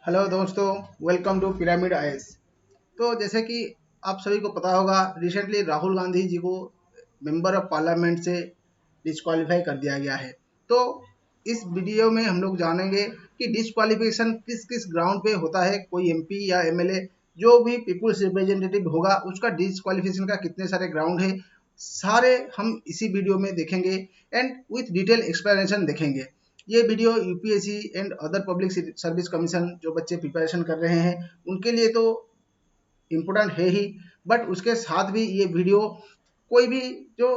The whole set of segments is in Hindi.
हेलो दोस्तों, वेलकम टू पिरामिड आईएएस। तो जैसे कि आप सभी को पता होगा, रिसेंटली राहुल गांधी जी को मेंबर ऑफ पार्लियामेंट से डिस्क्वालीफाई कर दिया गया है। तो इस वीडियो में हम लोग जानेंगे कि डिस्क्वालिफिकेशन किस किस ग्राउंड पे होता है। कोई एमपी या एमएलए जो भी पीपुल्स रिप्रेजेंटेटिव होगा उसका डिस्क्वालिफिकेशन का कितने सारे ग्राउंड है, सारे हम इसी वीडियो में देखेंगे एंड विथ डिटेल एक्सप्लेनेशन देखेंगे। ये video UPSC and other public service commission जो बच्चे प्रिपरेशन कर रहे हैं उनके लिए तो इम्पोर्टेंट है ही, बट उसके साथ भी ये वीडियो कोई भी जो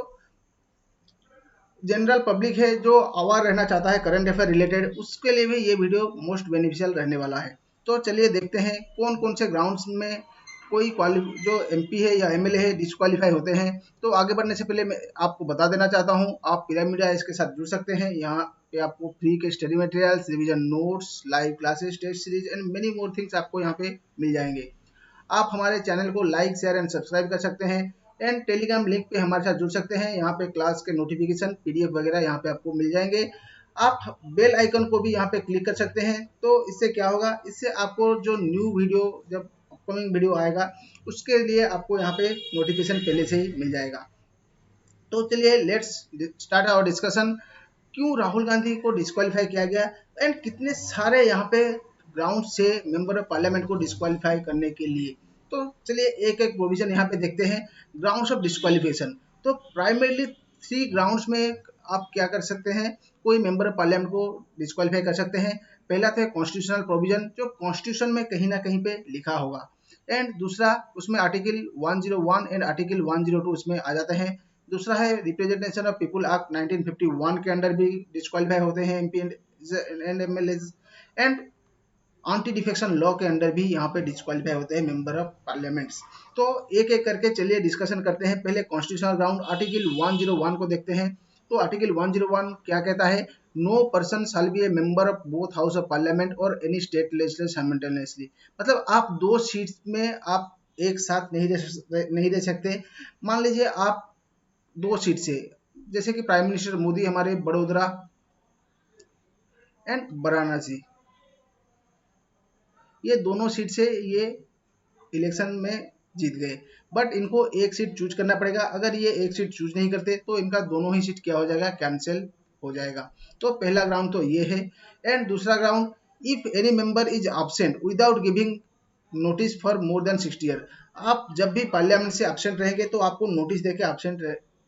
जनरल पब्लिक है जो अवेयर रहना चाहता है करंट अफेयर रिलेटेड, उसके लिए भी ये वीडियो मोस्ट बेनिफिशियल रहने वाला है। तो चलिए देखते हैं कौन कौन से ग्राउंड्स में कोई जो एमपी है या एमएलए है डिस्क्वालीफाई होते हैं। तो आगे बढ़ने से पहले मैं आपको बता देना चाहता हूँ, आप पिरामिड आईएएस के साथ जुड़ सकते हैं। यहाँ पे आपको फ्री के study materials, revision notes, live classes, test series and many more things आपको यहाँ पे मिल जाएंगे। आप हमारे चैनल को लाइक, शेयर एंड सब्सक्राइब कर सकते हैं एंड टेलीग्राम लिंक पे हमारे साथ जुड़ सकते हैं। यहाँ पे क्लास के नोटिफिकेशन, पीडीएफ वगैरह यहाँ पे आपको मिल जाएंगे। आप बेल आइकन को भी यहाँ पे क्लिक कर सकते हैं। तो इससे क्या होगा, इससे आपको जो न्यू वीडियो, जब अपकमिंग वीडियो आएगा उसके लिए आपको यहाँ पे नोटिफिकेशन पहले से ही मिल जाएगा। तो चलिए लेट्स स्टार्ट आवर डिस्कशन। क्यों राहुल गांधी को डिस्क्वालीफाई किया गया एंड कितने सारे यहाँ पे ग्राउंड से मेंबर ऑफ पार्लियामेंट को डिस्क्वालीफाई करने के लिए। तो चलिए एक एक प्रोविजन यहाँ पे देखते हैं। ग्राउंड्स ऑफ डिस्क्वालिफिकेशन, तो प्राइमरीली थ्री ग्राउंड्स में आप क्या कर सकते हैं, कोई मेंबर ऑफ पार्लियामेंट को डिस्क्वालीफाई कर सकते हैं। पहला तो है कॉन्स्टिट्यूशनल प्रोविजन, जो कॉन्स्टिट्यूशन में कहीं ना कहीं पे लिखा होगा। एंड दूसरा उसमें आर्टिकल 101 एंड आर्टिकल 102 उसमें आ जाते हैं। दूसरा है रिप्रेजेंटेशन ऑफ पीपुल एक्ट 1951 के अंडर भी डिस्क्वालीफाई होते हैं MP and MLA. And anti defection law के अंडर भी यहाँ पे डिस्क्वालीफाई होते हैं मेंबर ऑफ पार्लियामेंट्स। तो एक एक करके चलिए डिस्कशन करते हैं। पहले कॉन्स्टिट्यूशनल ग्राउंड आर्टिकल 101 को देखते हैं। तो आर्टिकल 101 क्या कहता है, no person shall be a member of both house of parliament और एनी स्टेट लेजिस्लेचर साइमल्टेनियसली। मतलब आप दो सीट्स में आप एक साथ नहीं रह सकते। मान लीजिए आप दो सीट से, जैसे कि प्राइम मिनिस्टर मोदी हमारे बड़ोदरा एंड वाराणसी, ये दोनों सीट से ये इलेक्शन में जीत गए, बट इनको एक सीट चूज करना पड़ेगा। अगर ये एक सीट चूज नहीं करते तो इनका दोनों ही सीट क्या हो जाएगा, कैंसिल हो जाएगा। तो पहला ग्राउंड तो ये है। एंड दूसरा ground, if any member is absent without giving notice for more than 60 year. आप जब भी पार्लियामेंट से एब्सेंट रहेंगे तो आपको नोटिस देके एब्सेंट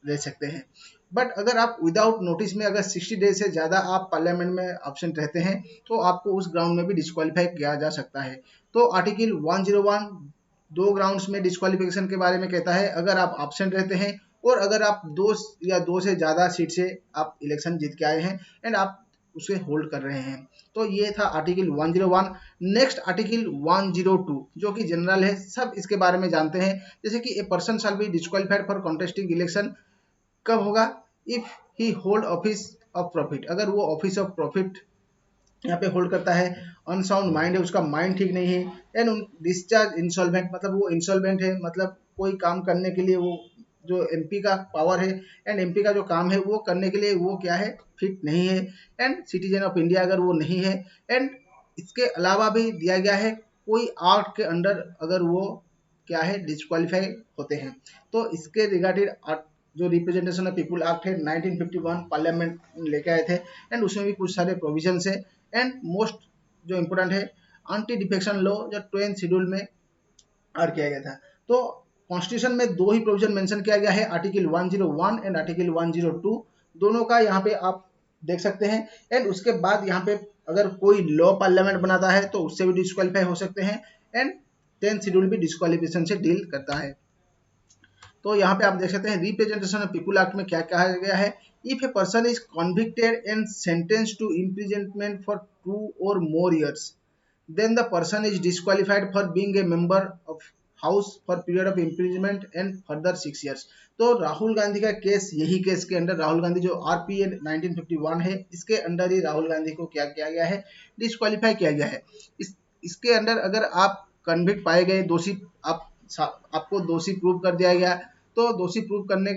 रह सकते हैं। बट अगर आप विदाउट नोटिस में अगर 60 डेज से ज़्यादा आप पार्लियामेंट में एब्सेंट रहते हैं तो आपको उस ग्राउंड में भी डिस्क्वालीफाई किया जा सकता है। तो आर्टिकल 101 दो ग्राउंड्स में डिस्क्वालिफिकेशन के बारे में कहता है। अगर आप एब्सेंट रहते हैं और अगर आप दो से ज़्यादा सीट से आप इलेक्शन जीत के आए हैं एंड आप उसे होल्ड कर रहे हैं। तो ये था आर्टिकल 101। नेक्स्ट आर्टिकल 102 जो कि जनरल है, सब इसके बारे में जानते हैं। जैसे कि a person shall B disqualified for contesting election कब होगा, if he hold office of profit. अगर वो ऑफिस ऑफ प्रॉफिट यहाँ पे होल्ड करता है, अनसाउंड माइंड है, उसका माइंड ठीक नहीं है, एंड डिस्चार्ज इंसॉल्वेंट, मतलब वो इंसॉल्वेंट है, मतलब कोई काम करने के लिए वो जो एमपी का पावर है एंड एमपी का जो काम है वो करने के लिए वो क्या है, फिट नहीं है। एंड सिटीजन ऑफ इंडिया अगर वो नहीं है। एंड इसके अलावा भी दिया गया है कोई आर्ट के अंडर अगर वो क्या है, डिस्क्वालीफाई होते हैं। तो इसके रिगार्डेड जो रिप्रेजेंटेशन ऑफ पीपुल एक्ट है 1951 पार्लियामेंट लेके आए थे एंड उसमें भी कुछ सारे प्रोविजंस है। एंड मोस्ट जो इम्पोर्टेंट है एंटी डिफेक्शन लॉ जो 10th शेड्यूल में ऐड किया गया था। तो कॉन्स्टिट्यूशन में दो ही प्रोविजन मेंशन किया गया है, आर्टिकल 101 एंड आर्टिकल 102, दोनों का यहाँ पे आप देख सकते हैं। एंड उसके बाद यहाँ पे अगर कोई लॉ पार्लियामेंट बनाता है तो उससे भी डिस्क्वालीफाई हो सकते हैं। एंड 10th शेड्यूल भी डिस्क्वालिफिकेशन से डील करता है। तो यहाँ पे आप देख सकते हैं रिप्रेजेंटेशन ऑफ पीपुल एक्ट में क्या कहा गया है, if a person is convicted and sentence to imprisonment for 2 or more years, then the person is disqualified for being a member of house for period of imprisonment and further 6 years। तो राहुल गांधी का केस, यही केस के अंडर राहुल गांधी जो आरपीए 1951 है इसके अंडर ही राहुल गांधी को क्या किया गया है, डिस्क्वालीफाई किया गया है। इसके अंडर अगर आप कन्विक्ट पाए गए, दोषी आपको दोषी प्रूव कर दिया गया, तो दोषी प्रूव करने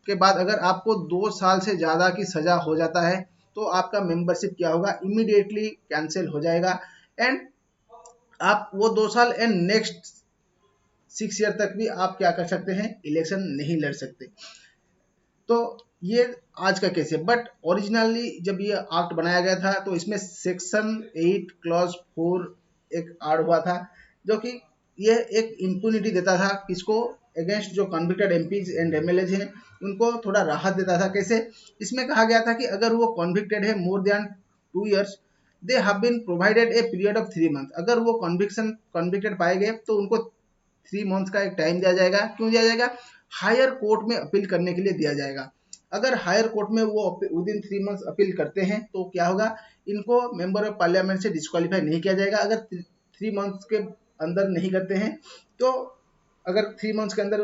के बाद अगर आपको 2 साल से ज़्यादा की सज़ा हो जाता है तो आपका मेंबरशिप क्या होगा, इमीडिएटली कैंसिल हो जाएगा। एंड आप वो 2 साल एंड नेक्स्ट 6 ईयर तक भी आप क्या कर सकते हैं, इलेक्शन नहीं लड़ सकते। तो ये आज का केस है, बट ओरिजिनली जब ये एक्ट बनाया गया था तो इसमें सेक्शन 8 क्लॉज 4 एक ऐड हुआ था, जो कि ये एक इम्पुनिटी देता था किसको, अगेंस्ट जो कॉन्विक्टेड एमपीज एंड एमएलएज हैं उनको थोड़ा राहत देता था। कैसे, इसमें कहा गया था कि अगर वो कॉन्विक्टेड है more than 2 years, they have been provided a period of 3 months। अगर वो कॉन्विक्टेड पाए गए तो उनको 3 months का एक टाइम दिया जाएगा। क्यों दिया जाएगा, हायर कोर्ट में अपील करने के लिए दिया जाएगा। अगर हायर कोर्ट में वो विदिन 3 months अपील करते हैं तो क्या होगा, इनको मेंबर ऑफ पार्लियामेंट से डिस्क्वालीफाई नहीं किया जाएगा। अगर 3 months के अंदर नहीं करते हैं तो, अगर 3 months के अंदर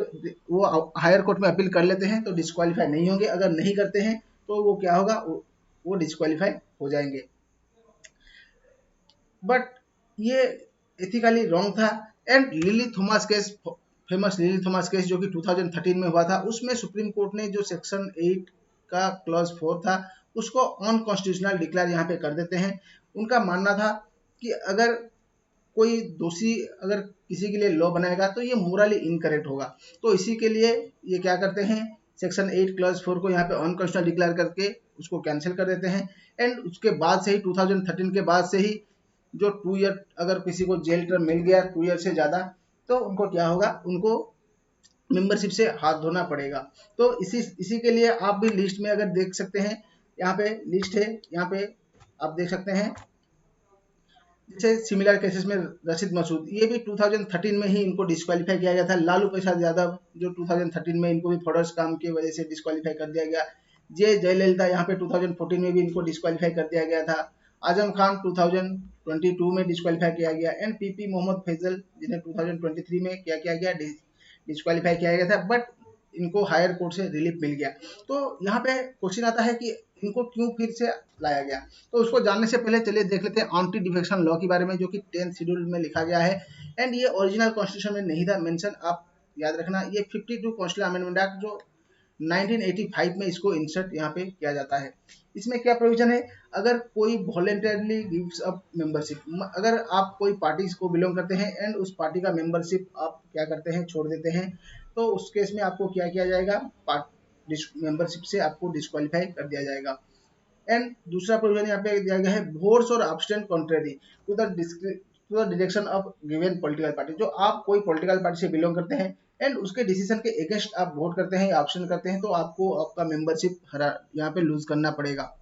वो हायर कोर्ट में अपील कर लेते हैं तो डिस्क्वालीफाई नहीं होंगे। अगर नहीं करते हैं तो वो क्या होगा, वो डिस्क्वालीफाई हो जाएंगे। बट ये एथिकली रॉन्ग था। And lily Thomas case, famous lily Thomas case जो कि 2013 में हुआ था, उसमें सुप्रीम कोर्ट ने जो सेक्शन 8 का क्लॉज 4 था उसको अनकॉन्स्टिट्यूशनल डिक्लेयर यहाँ पे कर देते हैं। उनका मानना था कि अगर कोई दोषी अगर किसी के लिए लॉ बनाएगा तो ये मोरली इनकरेक्ट होगा। तो इसी के लिए ये क्या करते हैं, सेक्शन 8 क्लॉज 4 को यहाँ पे अनकॉन्स्टिट्यूशनल डिक्लेयर करके उसको कैंसिल कर देते हैं। एंड उसके बाद से ही 2013 के बाद से ही जो 2 ईयर अगर किसी को जेल टर्म मिल गया 2 ईयर से ज़्यादा, तो उनको क्या होगा, उनको मेंबरशिप से हाथ धोना पड़ेगा। तो इसी के लिए आप भी लिस्ट में अगर देख सकते हैं, यहाँ पे लिस्ट है, यहाँ पे आप देख सकते हैं। जैसे सिमिलर केसेस में रशीद मसूद, ये भी 2013 में ही इनको डिस्क्वालीफाई किया गया था। लालू प्रसाद यादव जो 2013 में इनको भी फ्रॉडर्स काम की वजह से डिस्क्वालीफाई कर दिया गया। जयललिता यहाँ पे 2014 में भी इनको डिस्क्वालीफाई कर दिया गया था। आजम खान 2022 में डिस्क्वालीफाई किया गया। एंड पीपी मोहम्मद फैजल जिन्हें 2023 में क्या किया गया, डिस्क्वालीफाई किया गया था, बट इनको हायर कोर्ट से रिलीफ मिल गया। तो यहाँ पे क्वेश्चन आता है कि इनको क्यों फिर से लाया गया। तो उसको जानने से पहले चलिए देख लेते हैं एंटी डिफेक्शन लॉ के बारे में, जो कि 10th शेड्यूल में लिखा गया है। एंड ये ओरिजिनल कॉन्स्टिट्यूशन में नहीं था मेंशन, आप याद रखना। ये 52 कॉन्स्टिट्यूशन अमेंडमेंट एक्ट जो 1985 में इसको इंसर्ट यहाँ पे किया जाता है। इसमें क्या प्रोविजन है, अगर कोई वॉलेंटरली गिव्स अप मेंबरशिप, अगर आप कोई पार्टी को बिलोंग करते हैं एंड उस पार्टी का मेंबरशिप आप क्या करते हैं, छोड़ देते हैं, तो उस केस में आपको क्या किया जाएगा, मेंबरशिप से आपको डिस्क्वालीफाई कर दिया जाएगा। एंड दूसरा प्रोविजन यहाँ पे दिया गया है, वोट्स और abstain contrary to the direction of given political party. जो आप कोई पॉलिटिकल पार्टी से बिलोंग करते हैं एंड उसके डिसीजन के अगेंस्ट आप वोट करते हैं या ऑप्शन करते हैं, तो आपको आपका मेंबरशिप यहाँ पे लूज करना पड़ेगा।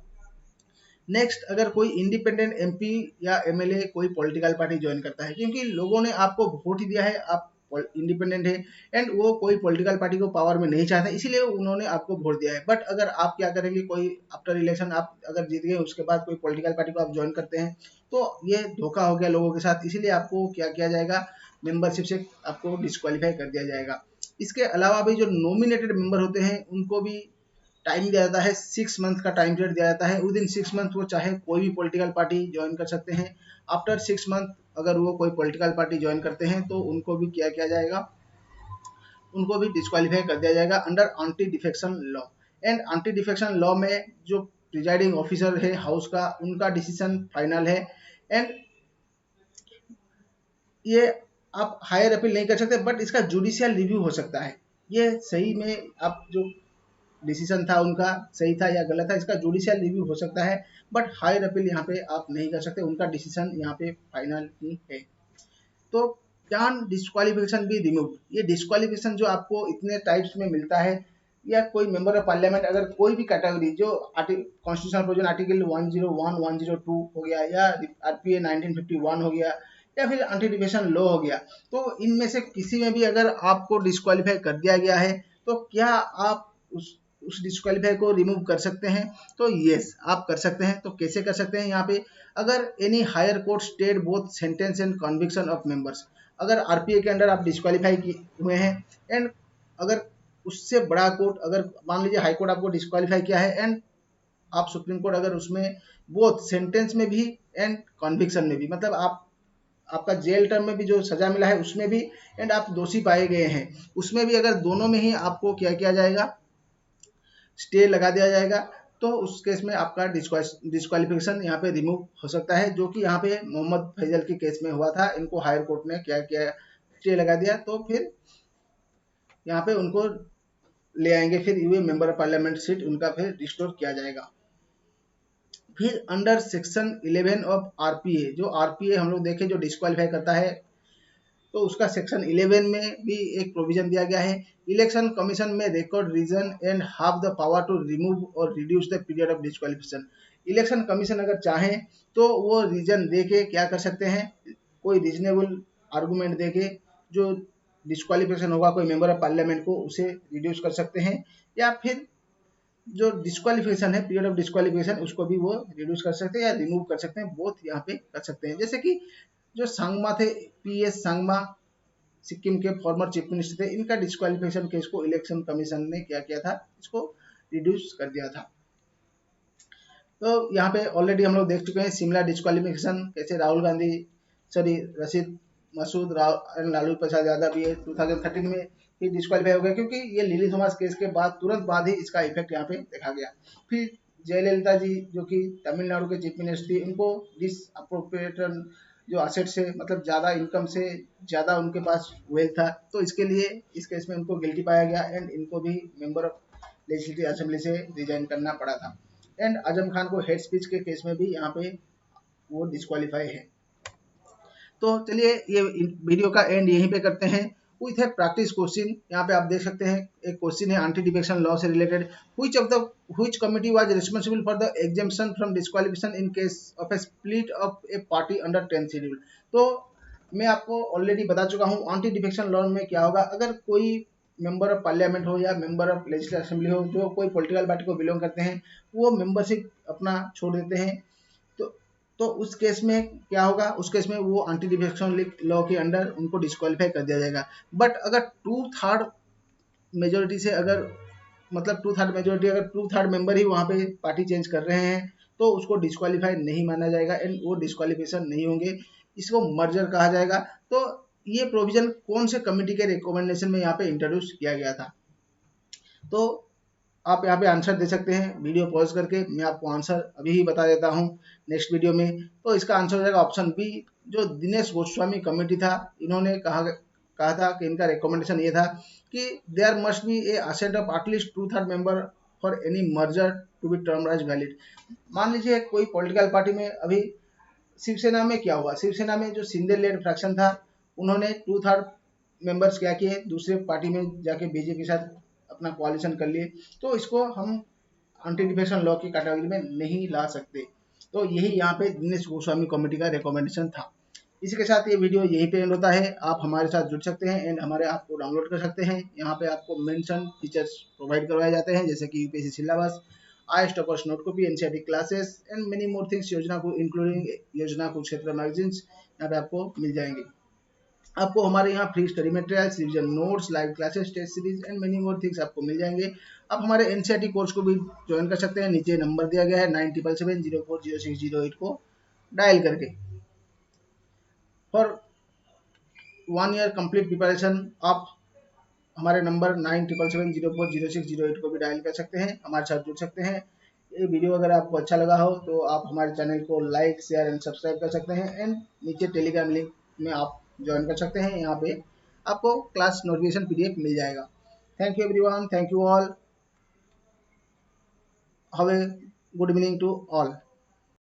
नेक्स्ट, अगर कोई इंडिपेंडेंट एमपी या एमएलए कोई पॉलिटिकल पार्टी ज्वाइन करता है, क्योंकि लोगों ने आपको वोट ही दिया है, आप इंडिपेंडेंट है एंड वो कोई पॉलिटिकल पार्टी को पावर में नहीं चाहते, इसीलिए उन्होंने आपको वोट दिया है। बट अगर आप क्या करेंगे, कोई आफ्टर इलेक्शन आप अगर जीत गए उसके बाद कोई पॉलिटिकल पार्टी को आप ज्वाइन करते हैं, तो ये धोखा हो गया लोगों के साथ, इसीलिए आपको क्या किया जाएगा, मेंबरशिप से आपको डिस्क्वालीफाई कर दिया जाएगा। इसके अलावा भी जो नॉमिनेटेड मेंबर होते हैं उनको भी टाइम दिया जाता है, 6 मंथ का टाइम पीरियड दिया जाता है। विद इन 6 मंथ वो चाहे कोई भी पॉलिटिकल पार्टी ज्वाइन कर सकते हैं। आफ्टर 6 मंथ अगर वो कोई पॉलिटिकल पार्टी ज्वाइन करते हैं तो उनको भी क्या किया जाएगा, उनको भी डिस्क्वालीफाई कर दिया जाएगा under anti defection law. And anti defection law में जो प्रिजाइडिंग ऑफिसर है हाउस का, उनका डिसीजन फाइनल है। एंड ये आप हायर अपील नहीं कर सकते, बट इसका जुडिशियल रिव्यू हो सकता है। ये सही में आप जो डिसीजन था उनका सही था या गलत था, इसका जुडिशियल रिव्यू हो सकता है, बट हायर अपील यहाँ पे आप नहीं कर सकते, उनका डिसीजन यहाँ पे फाइनल ही है। तो कैन डिस्क्वालिफिकेशन बी रिमूव, ये डिस्क्वालिफिकेशन जो आपको इतने टाइप्स में मिलता है, या कोई मेंबर ऑफ पार्लियामेंट अगर कोई भी कैटेगरी जो कॉन्स्टिट्यूशनल प्रोविजन आर्टिकल 101, 102 हो गया, या आरपीए 1951 हो गया, या फिर एंटी डिफेक्शन लॉ हो गया, तो इनमें से किसी में भी अगर आपको डिस्क्वालीफाई कर दिया गया है तो क्या आप उस डिस्क्वालीफाई को रिमूव कर सकते हैं? तो यस, आप कर सकते हैं। तो कैसे कर सकते हैं, यहाँ पे अगर any high court state both sentence and conviction of members, अगर आरपीए के अंडर आप डिस्क्वालीफाई हुए हैं एंड अगर उससे बड़ा कोर्ट, अगर मान लीजिए हाई कोर्ट आपको डिस्क्वालीफाई किया है एंड आप सुप्रीम कोर्ट अगर उसमें बोथ सेंटेंस में भी एंड कन्विक्शन में भी, मतलब आपका जेल टर्म में भी जो सजा मिला है उसमें भी एंड आप दोषी पाए गए हैं उसमें भी, अगर दोनों में ही आपको क्या किया जाएगा, स्टे लगा दिया जाएगा। तो उस केस में आपका डिस्क्वालिफिकेशन यहाँ पे रिमूव हो सकता है, जो कि यहाँ पे मोहम्मद फैजल के केस में हुआ था। इनको हायर कोर्ट ने क्या किया, स्टे लगा दिया, तो फिर यहाँ पे उनको ले आएंगे, फिर यूए मेंबर ऑफ पार्लियामेंट सीट उनका फिर रिस्टोर किया जाएगा। फिर अंडर सेक्शन 11 ऑफ आरपीए, जो आरपीए हम लोग देखें जो डिस्क्वालीफाई करता है, तो उसका सेक्शन 11 में भी एक प्रोविजन दिया गया है, इलेक्शन कमीशन में record reason and have the power to remove or reduce the period of disqualification. Election commission अगर चाहे तो वो रीजन दे के क्या कर सकते हैं, कोई रीजनेबल आर्गूमेंट दे के जो डिस्क्वालिफिकेशन होगा कोई मेंबर ऑफ पार्लियामेंट को, उसे रिड्यूस कर सकते हैं, या फिर जो डिस्क्वालिफिकेशन है, पीरियड ऑफ डिस्क्वालिफिकेशन, उसको भी वो रिड्यूस कर सकते हैं या रिमूव कर सकते हैं, बोथ यहाँ पे कर सकते हैं। जैसे कि जो सांगमा थे, पीएस सांगमा, सिक्किम के फॉर्मर चीफ मिनिस्टर थे, इनका डिस्क्वालिफिकेशन केस को इलेक्शन कमीशन ने क्या किया था, इसको रिड्यूस कर दिया था। तो यहाँ पे ऑलरेडी हम लोग देख चुके हैं शिमला डिस्क्वालिफिकेशन कैसे राहुल गांधी, सॉरी रशीद मसूद लालू प्रसाद यादव ये 2013 में ही डिस्क्वालीफाई हो गया, क्योंकि ये लिली थॉमस केस के बाद तुरंत बाद ही इसका इफेक्ट यहाँ पे देखा गया। फिर जयललिता जी जो कि तमिलनाडु के चीफ मिनिस्टर थी, उनको डिस अप्रोप्रिएशन जो असेट से, मतलब ज़्यादा इनकम से ज़्यादा उनके पास वेल्थ था, तो इसके लिए इस केस में उनको गिल्टी पाया गया एंड इनको भी मेंबर ऑफ लेजिस्लेटिव असेंबली से रिजाइन करना पड़ा था। एंड आजम खान को हेड स्पीच के केस में भी यहाँ पे वो डिस्क्वालीफाई है। तो चलिए ये वीडियो का एंड यहीं पे करते हैं विथ ए प्रैक्टिस क्वेश्चन। यहाँ पे आप देख सकते हैं एक क्वेश्चन है एंटी डिफेक्शन लॉ से related, which committee was responsible for the exemption from disqualification in case of A split of A party under 10th schedule. तो मैं आपको ऑलरेडी बता चुका हूँ एंटी डिफेक्शन लॉ में क्या होगा, अगर कोई मेंबर ऑफ पार्लियामेंट हो या मेंबर ऑफ लेजिस्लेटिव असेंबली हो जो कोई पॉलिटिकल पार्टी को बिलोंग करते हैं, वो मेंबरशिप अपना छोड़ देते हैं, तो उस केस में क्या होगा, उस केस में वो एंटी डिफेक्शन लॉ के अंडर उनको डिस्क्वालीफाई कर दिया जाएगा। बट अगर 2/3 मेजोरिटी से, अगर मतलब 2/3 मेजोरिटी, अगर 2/3 मेंबर ही वहाँ पे पार्टी चेंज कर रहे हैं, तो उसको डिस्क्वालीफाई नहीं माना जाएगा एंड वो डिस्क्वालिफिकेशन नहीं होंगे, इसको मर्जर कहा जाएगा। तो ये प्रोविजन कौन से कमेटी के रिकमेंडेशन में यहाँ पे इंट्रोड्यूस किया गया था, तो आप यहाँ पे आंसर दे सकते हैं वीडियो पॉज करके। मैं आपको आंसर अभी ही बता देता हूँ नेक्स्ट वीडियो में। तो इसका आंसर हो जाएगा ऑप्शन बी, जो दिनेश गोस्वामी कमेटी था, इन्होंने कहा था कि इनका रिकमेंडेशन ये था कि there must be a assent of at least 2/3 member for any merger to be term as valid. मान लीजिए कोई पॉलिटिकल पार्टी में, अभी शिवसेना में क्या हुआ, शिवसेना में जो शिंदे लेड फ्रैक्शन था, उन्होंने 2/3 मेंबर्स क्या किए, दूसरे पार्टी में जाके बीजेपी के साथ अपना कोalition कर लिए, तो इसको हम एंटी डिफेक्शन लॉ की कैटेगरी में नहीं ला सकते। तो यही यहाँ पे दिनेश गोस्वामी कमेटी का रिकमेंडेशन था। इसी के साथ ये वीडियो यहीं पे एंड होता है। आप हमारे साथ जुड़ सकते हैं एंड हमारे ऐप को डाउनलोड कर सकते हैं। यहाँ पे आपको मेंशन फीचर्स प्रोवाइड करवाए जाते हैं, जैसे कि UPSC syllabus, I toppers note copy, NCERT classes and many more things, योजना को इंक्लूडिंग योजना कुरुक्षेत्र मैगजीन्स यहाँ पे आपको मिल जाएंगे। आपको हमारे यहाँ free study materials, revision notes, live classes, test series and many more things आपको मिल जाएंगे। आप हमारे एनसीईआरटी कोर्स को भी ज्वाइन कर सकते हैं, नीचे नंबर दिया गया है 9777040608 को डायल करके। फॉर 1 ईयर कंप्लीट प्रिपरेशन आप हमारे नंबर 9777040608 को भी डायल कर सकते हैं, हमारे साथ जुड़ सकते हैं। ये वीडियो अगर आपको अच्छा लगा हो तो आप हमारे चैनल को लाइक, शेयर एंड सब्सक्राइब कर सकते हैं एंड नीचे टेलीग्राम लिंक में आप ज्वाइन कर सकते हैं। यहाँ पे आपको क्लास नोटिफिकेशन पीडीएफ मिल जाएगा। Thank you everyone, thank you all, have a good evening to all.